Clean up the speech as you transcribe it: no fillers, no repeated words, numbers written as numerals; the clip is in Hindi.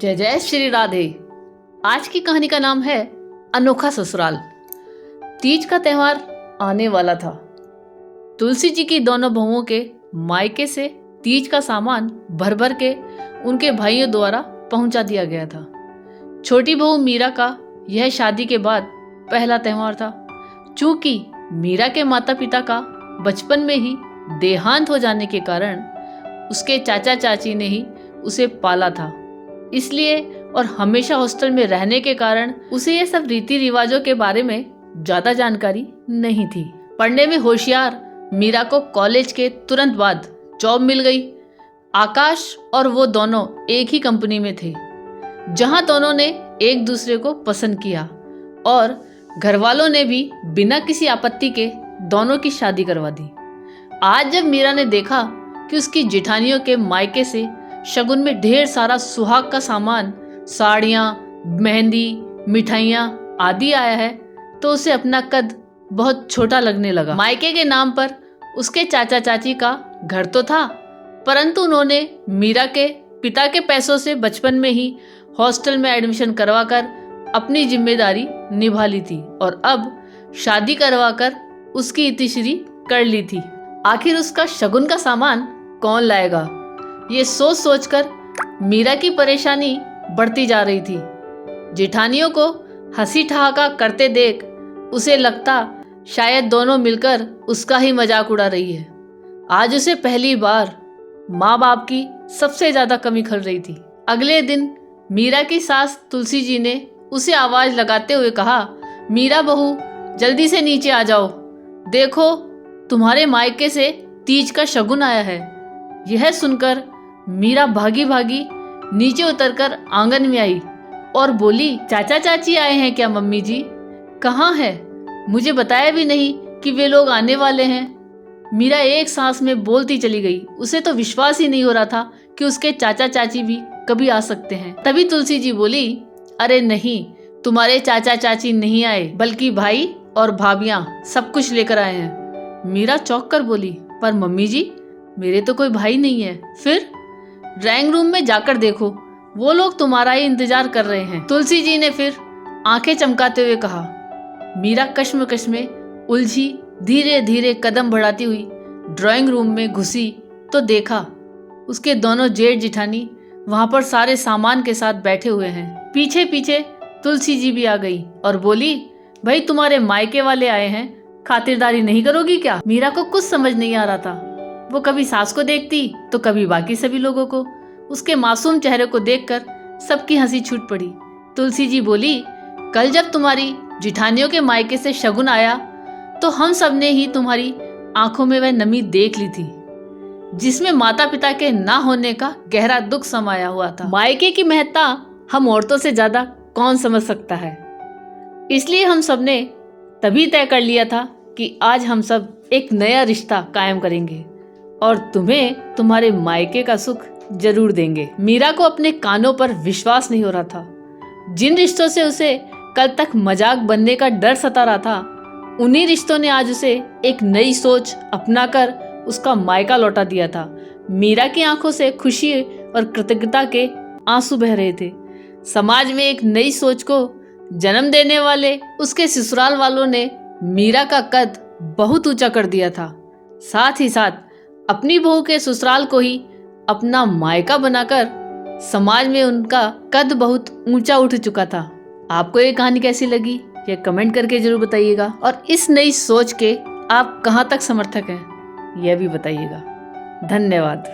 जय जय श्री राधे। आज की कहानी का नाम है अनोखा ससुराल। तीज का त्योहार आने वाला था। तुलसी जी की दोनों बहुओं के मायके से तीज का सामान भर भर के उनके भाइयों द्वारा पहुंचा दिया गया था। छोटी बहू मीरा का यह शादी के बाद पहला त्योहार था। चूंकि मीरा के माता पिता का बचपन में ही देहांत हो जाने के कारण उसके चाचा चाची ने ही उसे पाला था, इसलिए और हमेशा हॉस्टल में रहने के कारण उसे ये सब रीति रिवाजों के बारे में ज्यादा जानकारी नहीं थी। पढ़ने में होशियार मीरा को कॉलेज के तुरंत बाद जॉब मिल गई। आकाश और वो दोनों एक ही कंपनी में थे, जहां दोनों ने एक दूसरे को पसंद किया और घर वालों ने भी बिना किसी आपत्ति के दोनों की शादी करवा दी। आज जब मीरा ने देखा कि उसकी जेठानियों के मायके से शगुन में ढेर सारा सुहाग का सामान, साड़ियाँ, मेहंदी, मिठाइयाँ आदि आया है, तो उसे अपना कद बहुत छोटा लगने लगा। मायके के नाम पर उसके चाचा चाची का घर तो था, परंतु उन्होंने मीरा के पिता के पैसों से बचपन में ही हॉस्टल में एडमिशन करवाकर अपनी जिम्मेदारी निभा ली थी और अब शादी करवाकर उसकी इतिश्री कर ली थी। आखिर उसका शगुन का सामान कौन लाएगा, ये सोच सोचकर मीरा की परेशानी बढ़ती जा रही थी। जेठानियों को हंसी ठहाका करते देख उसे लगता शायद दोनों मिलकर उसका ही मजाक उड़ा रही है। आज उसे पहली बार माँ बाप की सबसे ज्यादा कमी खल रही थी। अगले दिन मीरा की सास तुलसी जी ने उसे आवाज लगाते हुए कहा, मीरा बहू जल्दी से नीचे आ जाओ, देखो तुम्हारे मायके से तीज का शगुन आया है। यह सुनकर मीरा भागी भागी नीचे उतरकर आंगन में आई और बोली, चाचा चाची आए हैं क्या मम्मी जी? कहाँ है? मुझे बताया भी नहीं कि वे लोग आने वाले हैं। मीरा एक सांस में बोलती चली गई। उसे तो विश्वास ही नहीं हो रहा था कि उसके चाचा चाची भी कभी आ सकते हैं। तभी तुलसी जी बोली, अरे नहीं, तुम्हारे चाचा चाची नहीं आए, बल्कि भाई और भाभियां सब कुछ लेकर आए हैं। मीरा चौंक कर बोली, पर मम्मी जी मेरे तो कोई भाई नहीं है। फिर ड्राइंग रूम में जाकर देखो, वो लोग तुम्हारा ही इंतजार कर रहे हैं। तुलसी जी ने फिर आंखें चमकाते हुए कहा। मीरा कश्मकश में उलझी धीरे धीरे कदम बढ़ाती हुई ड्राइंग रूम में घुसी तो देखा उसके दोनों जेठ जिठानी वहां पर सारे सामान के साथ बैठे हुए हैं। पीछे पीछे तुलसी जी भी आ गई और बोली, भाई तुम्हारे मायके वाले आए हैं, खातिरदारी नहीं करोगी क्या? मीरा को कुछ समझ नहीं आ रहा था। वो कभी सास को देखती तो कभी बाकी सभी लोगों को। उसके मासूम चेहरे को देखकर सबकी हंसी छूट पड़ी। तुलसी जी बोली, कल जब तुम्हारी जिठानियों के मायके से शगुन आया तो हम सब ने ही तुम्हारी आंखों में वह नमी देख ली थी जिसमें माता पिता के ना होने का गहरा दुख समाया हुआ था। मायके की महत्ता हम औरतों से ज्यादा कौन समझ सकता है, इसलिए हम सब ने तभी तय कर लिया था कि आज हम सब एक नया रिश्ता कायम करेंगे और तुम्हें तुम्हारे मायके का सुख जरूर देंगे। मीरा को अपने कानों पर विश्वास नहीं हो रहा था। जिन रिश्तों से उसे कल तक मजाक बनने का डर सता रहा था, उन्हीं रिश्तों ने आज उसे एक नई सोच अपनाकर उसका मायका लौटा दिया था। मीरा की आंखों से खुशी और कृतज्ञता के आंसू बह रहे थे। समाज में एक नई सोच को जन्म देने वाले उसके ससुराल वालों ने मीरा का कद बहुत ऊंचा कर दिया था। साथ ही साथ अपनी बहू के ससुराल को ही अपना मायका बनाकर समाज में उनका कद बहुत ऊंचा उठ चुका था। आपको ये कहानी कैसी लगी, ये कमेंट करके जरूर बताइएगा और इस नई सोच के आप कहाँ तक समर्थक हैं, यह भी बताइएगा। धन्यवाद।